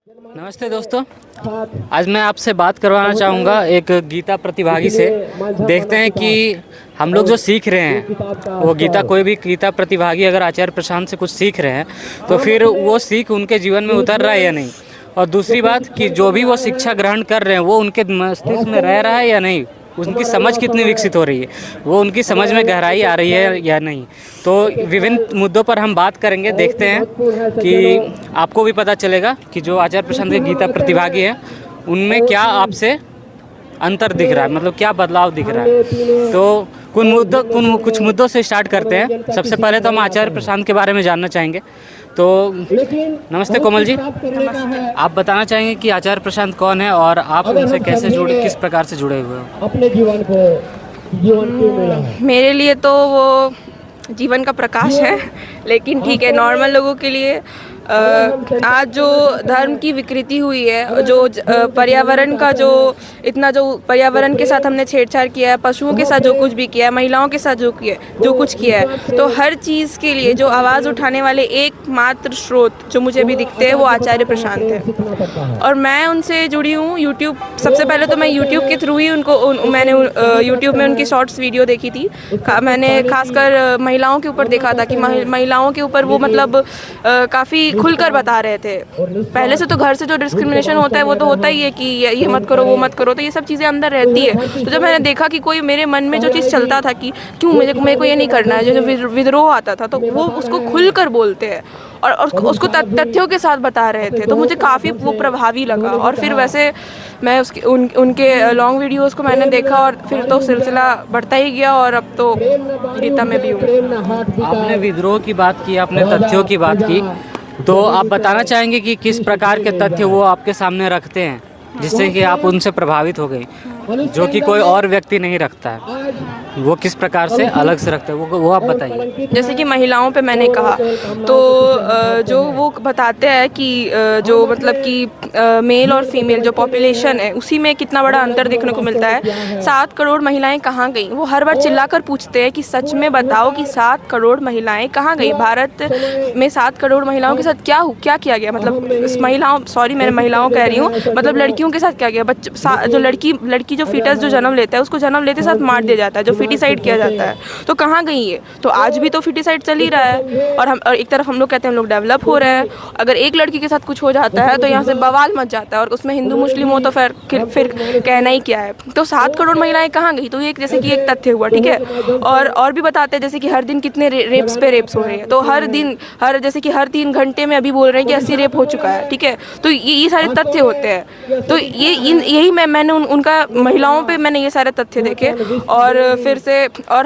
नमस्ते दोस्तों, आज मैं आपसे बात करवाना चाहूँगा एक गीता प्रतिभागी से। देखते हैं कि हम लोग जो सीख रहे हैं वो कोई भी गीता प्रतिभागी अगर आचार्य प्रशांत से कुछ सीख रहे हैं तो फिर वो सीख उनके जीवन में उतर रहा है या नहीं। और दूसरी बात कि जो भी वो शिक्षा ग्रहण कर रहे हैं वो उनके मस्तिष्क में रह रहा है या नहीं, उनकी समझ कितनी विकसित हो रही है, वो उनकी समझ में गहराई आ रही है या नहीं। तो विभिन्न मुद्दों पर हम बात करेंगे। देखते हैं कि आपको भी पता चलेगा कि जो आचार्य प्रशांत के गीता प्रतिभागी हैं उनमें क्या आपसे अंतर दिख रहा है, मतलब क्या बदलाव दिख रहा है। तो कुछ मुद्दों से स्टार्ट करते हैं। सबसे पहले तो हम आचार्य प्रशांत के बारे में जानना चाहेंगे। तो नमस्ते कोमल जी, आप बताना चाहेंगे कि आचार्य प्रशांत कौन है और आप उनसे कैसे किस प्रकार से जुड़े हुए हो? अपने जीवन को मेरे लिए तो वो जीवन का प्रकाश है, लेकिन ठीक है, नॉर्मल लोगों के लिए आज जो धर्म की विकृति हुई है, जो पर्यावरण का जो पर्यावरण के साथ हमने छेड़छाड़ किया है, पशुओं के साथ जो कुछ भी किया है, महिलाओं के साथ जो कुछ किया है, तो हर चीज़ के लिए जो आवाज़ उठाने वाले एकमात्र स्रोत जो मुझे भी दिखते हैं वो आचार्य प्रशांत है। और मैं उनसे जुड़ी हूँ यूट्यूब। सबसे पहले तो मैं यूट्यूब के थ्रू ही मैंने यूट्यूब में उनकी शॉर्ट्स वीडियो देखी थी। मैंने खासकर महिलाओं के ऊपर देखा था कि महिलाओं के ऊपर वो मतलब काफ़ी खुलकर बता रहे थे। पहले से तो घर से जो डिस्क्रिमिनेशन होता है वो तो होता ही है कि ये मत करो, वो मत करो, तो ये सब चीज़ें अंदर रहती है। तो जब मैंने देखा कि कोई मेरे मन में जो चीज़ चलता था कि क्यों मेरे को ये नहीं करना है, जो विद्रोह आता था, तो वो उसको खुलकर बोलते हैं और उसको तथ्यों के साथ बता रहे थे। तो मुझे काफ़ी वो प्रभावी लगा। और फिर वैसे मैं उनके लॉन्ग वीडियोस को मैंने देखा और फिर तो सिलसिला बढ़ता ही गया और अब तो गीता में भी हूँ। आपने विद्रोह की बात की, आपने तथ्यों की बात की, तो आप बताना चाहेंगे कि किस प्रकार के तथ्य वो आपके सामने रखते हैं जिससे कि आप उनसे प्रभावित हो गए, जो कि कोई और व्यक्ति नहीं रखता है? वो किस प्रकार से अलग से रखते हैं वो आप बताइए। जैसे कि महिलाओं पे मैंने कहा तो जो वो बताते हैं कि जो मतलब कि मेल और फीमेल जो पॉपुलेशन है उसी में कितना बड़ा अंतर देखने को मिलता है। 7 करोड़ महिलाएं कहाँ गई? वो हर बार चिल्लाकर पूछते हैं कि सच में बताओ कि 7 करोड़ महिलाएं कहाँ गई? भारत में 7 करोड़ महिलाओं के साथ क्या किया गया? मतलब मैं महिलाओं कह रही हूँ, मतलब लड़कियों के साथ क्या गया? जो लड़की जो फीटस जो जन्म लेता है उसको जन्म लेते साथ मार दिया जाता है, जो फिटिसाइड किया जाता है। तो कहाँ गई ये? तो आज भी तो फिटिसाइड चल ही रहा है। और एक तरफ हम लोग कहते हैं हम लोग डेवलप हो रहे हैं, अगर एक लड़की के साथ कुछ हो जाता है तो यहाँ से बवाल मच जाता है और उसमें हिंदू मुस्लिम हो तो फिर कहना ही क्या है। तो 7 करोड़ महिलाएं कहाँ गई? तो ये जैसे कि एक तथ्य हुआ, ठीक है। और भी बताते हैं जैसे कि हर दिन कितने रेप्स हो रहे हैं। तो जैसे कि हर 3 घंटे में अभी बोल रहे हैं कि 80 रेप हो चुका है, ठीक है। तो ये सारे तथ्य होते हैं। तो यही मैंने उनका महिलाओं पे मैंने ये सारे तथ्य देखे। और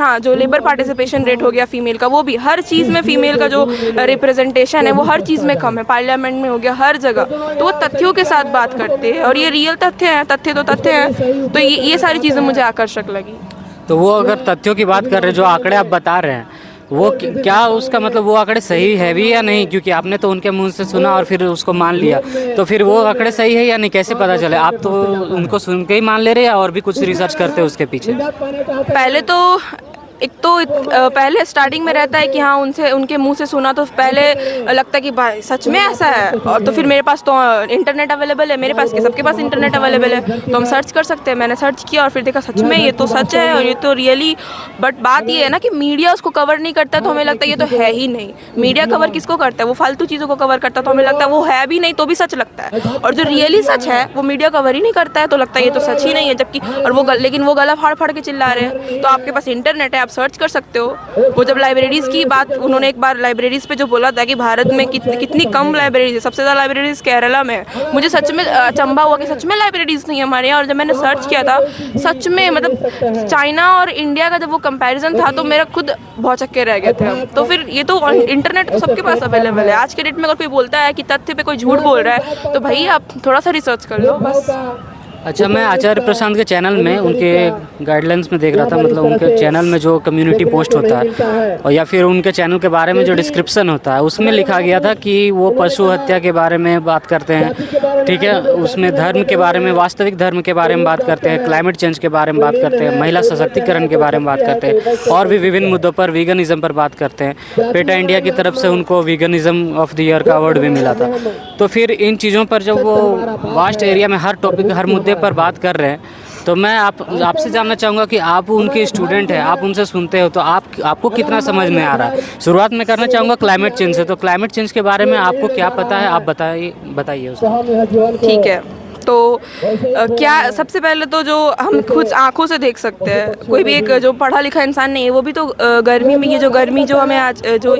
हाँ, जो लेबर पार्टिसिपेशन रेट हो गया फीमेल का, वो भी हर चीज़ में फीमेल का जो रिप्रेजेंटेशन है वो हर चीज़ में कम है। पार्लियामेंट में हो गया, हर जगह। तो वो तथ्यों के साथ बात करते हैं और ये रियल तथ्य हैं। तथ्य हैं। तो ये सारी चीज़ें मुझे आकर्षक लगी। तो वो अगर तथ्यों की बात कर रहे हैं, जो आंकड़े आप बता रहे हैं, वो क्या उसका मतलब वो आंकड़े सही है भी या नहीं? क्योंकि आपने तो उनके मुंह से सुना और फिर उसको मान लिया, तो फिर वो आंकड़े सही है या नहीं कैसे पता चले? आप तो उनको सुन के ही मान ले रहे हैं और भी कुछ रिसर्च करते हैं उसके पीछे? पहले स्टार्टिंग में रहता है कि हाँ उनके मुंह से सुना, तो पहले लगता है कि भाई सच में ऐसा है। और तो फिर मेरे पास तो इंटरनेट अवेलेबल है, मेरे पास सबके पास इंटरनेट अवेलेबल है, तो हम सर्च कर सकते हैं। मैंने सर्च किया और फिर देखा सच में ये तो सच है और ये तो रियली। बट बात ये है ना कि मीडिया उसको कवर नहीं करता, तो हमें लगता है ये तो है ही नहीं। मीडिया कवर किसको करता है? वो फालतू चीज़ों को कवर करता है, तो हमें लगता है वो है भी नहीं तो भी सच लगता है। और जो रियली सच है वो मीडिया कवर ही नहीं करता है, तो लगता है ये तो सच ही नहीं है। जबकि लेकिन वो गला फाड़ के चिल्ला रहे हैं। तो आपके पास इंटरनेट है, आप सर्च कर सकते हो। वो जब लाइब्रेरीज की बात, उन्होंने एक बार लाइब्रेरीज पे जो बोला था कि भारत में कितनी कम लाइब्रेरीज है, सबसे ज़्यादा लाइब्रेरीज केरला में है। मुझे सच में अचंभा हुआ कि सच में लाइब्रेरीज नहीं है हमारे यहाँ। और जब मैंने सर्च किया था, सच में मतलब चाइना और इंडिया का जब वो कंपैरिजन था तो मेरा खुद भौचक्के रह गए थे। तो फिर ये तो इंटरनेट तो सबके पास अवेलेबल है। आज के डेट में अगर कोई बोलता है कि तथ्य पे कोई झूठ बोल रहा है तो भाई आप थोड़ा सा रिसर्च कर लो बस। अच्छा, मैं आचार्य प्रशांत के चैनल में उनके गाइडलाइंस में देख रहा था, मतलब उनके चैनल में जो कम्युनिटी पोस्ट होता है और या फिर उनके चैनल के बारे में जो डिस्क्रिप्शन होता है उसमें लिखा गया था कि वो पशु हत्या के बारे में बात करते हैं, ठीक है। उसमें धर्म के बारे में, वास्तविक धर्म के बारे में बात करते हैं, क्लाइमेट चेंज के बारे में बात करते हैं, महिला सशक्तिकरण के बारे में बात करते हैं और भी विभिन्न मुद्दों पर, वीगनिज्म पर बात करते हैं। पेटा इंडिया की तरफ से उनको वीगनिज्म ऑफ द ईयर का अवार्ड भी मिला था। तो फिर इन चीज़ों पर जब वो वास्ट एरिया में हर टॉपिक, हर मुद्दे पर बात कर रहे हैं, तो मैं आपसे जानना चाहूँगा कि आप उनके स्टूडेंट हैं, आप उनसे सुनते हो, तो आपको कितना समझ में आ रहा है। शुरुआत में करना चाहूँगा क्लाइमेट चेंज से, तो क्लाइमेट चेंज के बारे में आपको क्या पता है, आप बताइए उसको। ठीक है, तो क्या सबसे पहले तो जो हम खुद आंखों से देख सकते हैं, कोई भी एक जो पढ़ा लिखा इंसान नहीं है वो भी तो गर्मी में, ये जो गर्मी जो हमें आज जो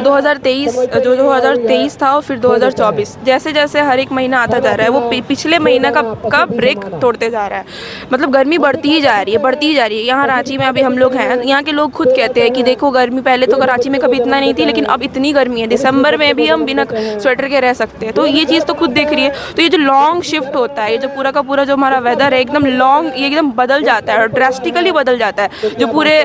2023 था और फिर 2024, जैसे जैसे हर एक महीना आता जा रहा है वो पिछले महीना का ब्रेक तोड़ते जा रहा है। मतलब गर्मी बढ़ती ही जा रही है। यहाँ रांची में अभी हम लोग हैं, यहाँ के लोग खुद कहते हैं कि देखो गर्मी पहले तो कराची में कभी इतना नहीं थी, लेकिन अब इतनी गर्मी है, दिसंबर में भी हम बिना स्वेटर के रह सकते हैं। तो ये चीज़ तो खुद देख रही है। तो ये जो लॉन्ग शिफ्ट होता है, ये जो पूरा का पूरा जो हमारा वेदर है एकदम लॉन्ग, ये एकदम बदल जाता है और ड्रास्टिकली बदल जाता है। जो पूरे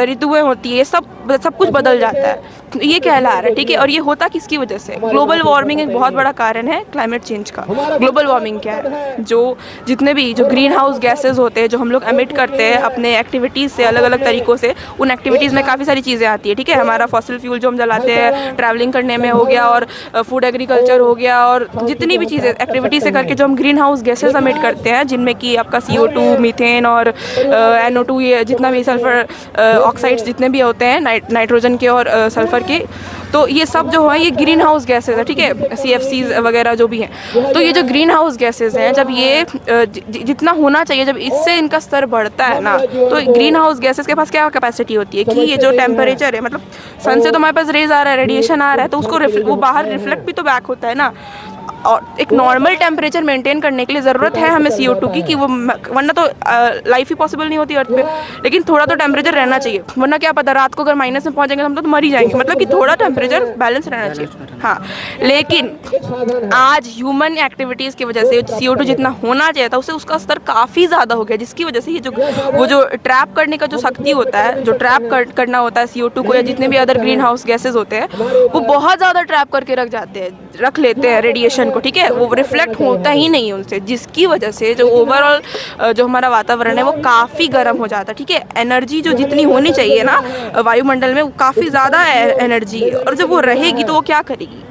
ऋतुएं होती है सब कुछ बदल जाता है। ये कहला रहा है, ठीक है। और ये होता किसकी वजह से? ग्लोबल वार्मिंग एक बहुत बड़ा कारण है क्लाइमेट चेंज का। ग्लोबल वार्मिंग क्या है? जो जितने भी जो ग्रीन हाउस गैसेज होते हैं जो हम लोग एमिट करते हैं अपने एक्टिविटीज़ से, अलग अलग तरीक़ों से, उन एक्टिविटीज़ में काफ़ी सारी चीज़ें आती है, ठीक है। हमारा फॉसिल फ्यूल जो हम जलाते हैं ट्रैवलिंग करने में हो गया, और फूड एग्रीकल्चर हो गया, और जितनी भी चीज़ें एक्टिविटीज़ से करके जो हम ग्रीन हाउस गैसेज एमिट करते हैं, जिनमें कि आपका CO2, मीथेन और NO2, ये जितना भी सल्फर ऑक्साइड्स जितने भी होते हैं, नाइट्रोजन के और सल्फर के, तो ये सब जो है ये ग्रीन हाउस गैसेज है, ठीक है। CFCs वगैरह जो भी हैं, तो ये जो ग्रीन हाउस गैसेज हैं, जब ये जितना होना चाहिए, जब इससे इनका स्तर बढ़ता है ना, तो ग्रीन हाउस गैसेज के पास क्या कैपेसिटी होती है कि ये जो टेम्परेचर है, मतलब सन से तो हमारे पास रेज आ रहा है, रेडिएशन आ रहा है, तो उसको वो बाहर रिफ्लेक्ट भी तो बैक होता है ना। और एक नॉर्मल टेम्परेचर मेंटेन करने के लिए ज़रूरत है हमें CO2 की, कि वो, वरना तो लाइफ ही पॉसिबल नहीं होती अर्थ पे। लेकिन थोड़ा तो टेम्परेचर रहना चाहिए, वरना क्या पता रात को अगर माइनस में पहुंच जाएंगे हम तो मर ही जाएंगे। मतलब कि थोड़ा टेम्परेचर बैलेंस रहना चाहिए, हाँ। लेकिन आज ह्यूमन एक्टिविटीज़ की वजह से CO2 जितना होना चाहिए था उससे उसका स्तर काफ़ी ज़्यादा हो गया, जिसकी वजह से ये वो जो ट्रैप करने का जो शक्ति होता है, जो ट्रैप करना होता है CO2 को, या जितने भी अदर ग्रीन हाउस गैसेज होते हैं, वो बहुत ज़्यादा ट्रैप करके रख लेते हैं रेडिएशन को, ठीक है। वो रिफ्लेक्ट होता ही नहीं है उनसे, जिसकी वजह से जो ओवरऑल जो हमारा वातावरण है वो काफ़ी गर्म हो जाता है, ठीक है। एनर्जी जो जितनी होनी चाहिए ना वायुमंडल में, वो काफ़ी ज़्यादा एनर्जी है, और जब वो रहेगी तो वो क्या करेगी?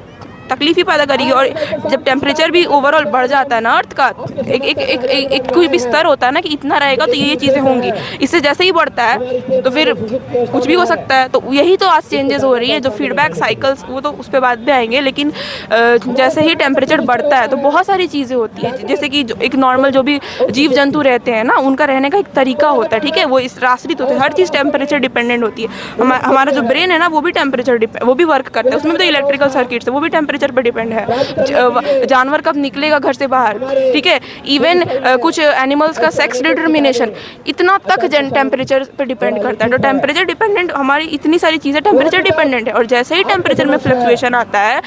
तकलीफ ही पैदा करेगी। और जब टेम्परेचर भी ओवरऑल बढ़ जाता है ना अर्थ का, एक कोई भी स्तर होता है ना कि इतना रहेगा तो ये चीज़ें होंगी, इससे जैसे ही बढ़ता है तो फिर कुछ भी हो सकता है। तो यही तो आज चेंजेस हो रही है, जो फीडबैक साइकिल्स, वो तो उस पर बाद में आएंगे। लेकिन जैसे ही टेम्परेचर बढ़ता है तो बहुत सारी चीज़ें होती है, जैसे कि एक नॉर्मल जो भी जीव जंतु रहते हैं ना, उनका रहने का एक तरीका होता है, ठीक है। वो इस आश्रित होते हैं, हर चीज़ टेम्परेचर डिपेंडेंट होती है। हमारा जो ब्रेन है ना वो भी टेम्परेचर वो भी वर्क करता है, उसमें भी तो इलेक्ट्रिकल सर्किट्स है, वो भी टेम्परेचर पर डिपेंड है। जानवर कब निकलेगा घर से बाहर, ठीक है। इवन कुछ एनिमल्स का सेक्स डिटर्मिनेशन इतना तक टेम्परेचर पर डिपेंड करता है। तो टेम्परेचर डिपेंडेंट हमारी इतनी सारी चीज़ें टेम्परेचर डिपेंडेंट है। और जैसे ही टेम्परेचर में फ्लक्चुएशन आता है,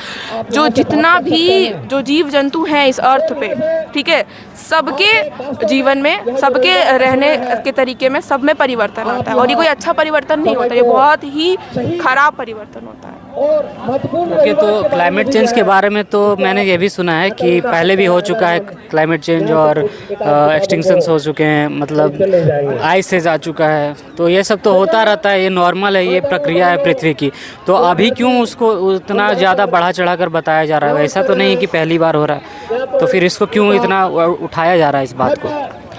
जो जितना भी जो जीव जंतु हैं इस अर्थ पे, ठीक है, सबके जीवन में, सबके रहने के तरीके में, सब में परिवर्तन आता है। और ये कोई अच्छा परिवर्तन नहीं होता, ये बहुत ही खराब परिवर्तन होता है। ओके, तो क्लाइमेट चेंज के बारे में तो मैंने ये भी सुना है कि पहले भी हो चुका है क्लाइमेट चेंज, और एक्सटिंक्शंस हो चुके हैं, मतलब आइसेज आ चुका है। तो ये सब तो होता रहता है, ये नॉर्मल है, ये प्रक्रिया है पृथ्वी की। तो अभी क्यों उसको उतना ज़्यादा बढ़ा चढ़ा कर बताया जा रहा है? ऐसा तो नहीं है कि पहली बार हो रहा है, तो फिर इसको क्यों इतना उठाया जा रहा है इस बात को?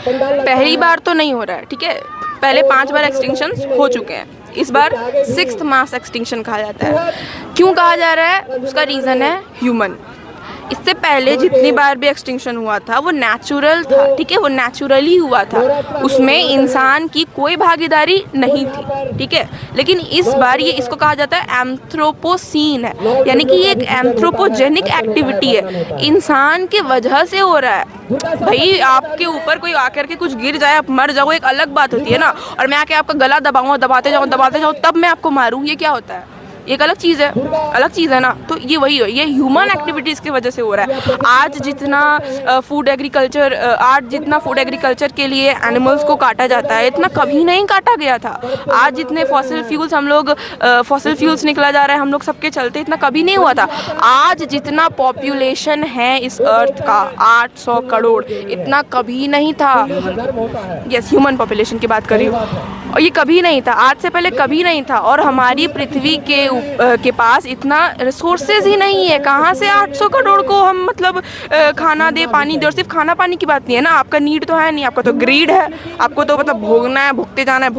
पहली बार तो नहीं हो रहा है, ठीक है। पहले 5 बार एक्सटिंक्शंस हो चुके हैं, इस बार 6th मास एक्सटिंक्शन कहा जाता है। क्यों कहा जा रहा है? उसका रीज़न है ह्यूमन। इससे पहले जितनी बार भी एक्सटिंक्शन हुआ था वो नेचुरल था, ठीक है, वो नेचुरली हुआ था, उसमें इंसान की कोई भागीदारी नहीं थी, ठीक है। लेकिन इस बार ये इसको कहा जाता है एंथ्रोपोसीन है, यानी कि ये एक एंथ्रोपोजेनिक एक्टिविटी है, इंसान के वजह से हो रहा है। भाई आपके ऊपर कोई आकर के कुछ गिर जाए, आप मर जाओ, एक अलग बात होती है ना, और मैं आके आपका गला दबाते जाऊँ तब मैं आपको मारूँ, ये क्या होता है? ये एक अलग चीज़ है ना। तो ये वही है, ये ह्यूमन एक्टिविटीज़ की वजह से हो रहा है। आज जितना फूड एग्रीकल्चर के लिए एनिमल्स को काटा जाता है, इतना कभी नहीं काटा गया था। आज जितने फॉसिल फ्यूल्स निकला जा रहा है हम लोग सबके चलते, इतना कभी नहीं हुआ था। आज जितना पॉपुलेशन है इस अर्थ का 800 करोड़, इतना कभी नहीं था। यस, ह्यूमन पॉपुलेशन की बात कर रही हूँ, और ये कभी नहीं था, आज से पहले कभी नहीं था। और हमारी पृथ्वी के पास इतना रिसोर्सेज ही नहीं है। कहाँ से 800 करोड़ को हम मतलब खाना दे, पानी दे। और सिर्फ खाना पानी की बात नहीं है ना, आपका नीड तो है नहीं, आपका तो ग्रीड है। आपको तो मतलब भोगना है, भुगते जाना,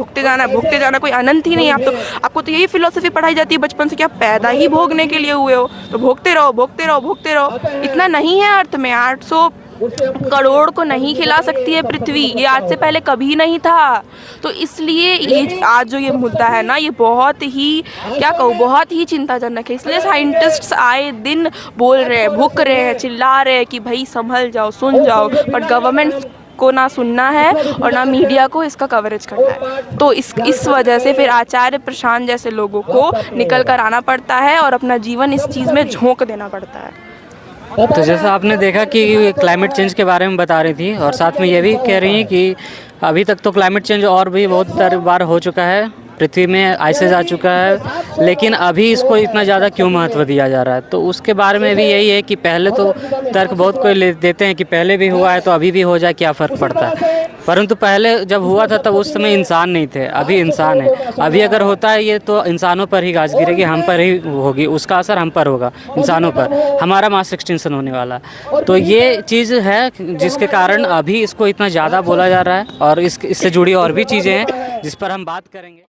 कोई अनंत ही नहीं है। आपको तो यही फिलोसफी पढ़ाई जाती है बचपन से, क्या पैदा ही भोगने के लिए हुए हो, तो भोगते रहो। इतना नहीं है अर्थ में, 800 करोड़ को नहीं खिला सकती है पृथ्वी। ये आज से पहले कभी नहीं था। तो इसलिए ये आज जो ये मुद्दा है ना, ये बहुत ही चिंताजनक है। इसलिए साइंटिस्ट्स आए दिन बोल रहे हैं, भुक रहे हैं, चिल्ला रहे हैं कि भाई संभल जाओ, सुन जाओ। बट गवर्नमेंट को ना सुनना है और ना मीडिया को इसका कवरेज करना है। तो इस वजह से फिर आचार्य प्रशांत जैसे लोगों को निकल कर आना पड़ता है और अपना जीवन इस चीज़ में झोंक देना पड़ता है। तो जैसा आपने देखा कि क्लाइमेट चेंज के बारे में बता रही थी, और साथ में ये भी कह रही हैं कि अभी तक तो क्लाइमेट चेंज और भी बहुत बार हो चुका है, पृथ्वी में आइसेज आ चुका है, लेकिन अभी इसको इतना ज़्यादा क्यों महत्व दिया जा रहा है। तो उसके बारे में भी यही है कि पहले तो तर्क बहुत कोई देते हैं कि पहले भी हुआ है तो अभी भी हो जाए, क्या फ़र्क पड़ता है। परंतु पहले जब हुआ था तब उस समय इंसान नहीं थे, अभी इंसान है। अभी अगर होता है ये तो इंसानों पर ही गाज गिरेगी, हम पर ही होगी, उसका असर हम पर होगा, इंसानों पर। हमारा मास एक्सटिंक्शन होने वाला है। तो ये चीज़ है जिसके कारण अभी इसको इतना ज़्यादा बोला जा रहा है, और इससे जुड़ी और भी चीज़ें हैं जिस पर हम बात करेंगे।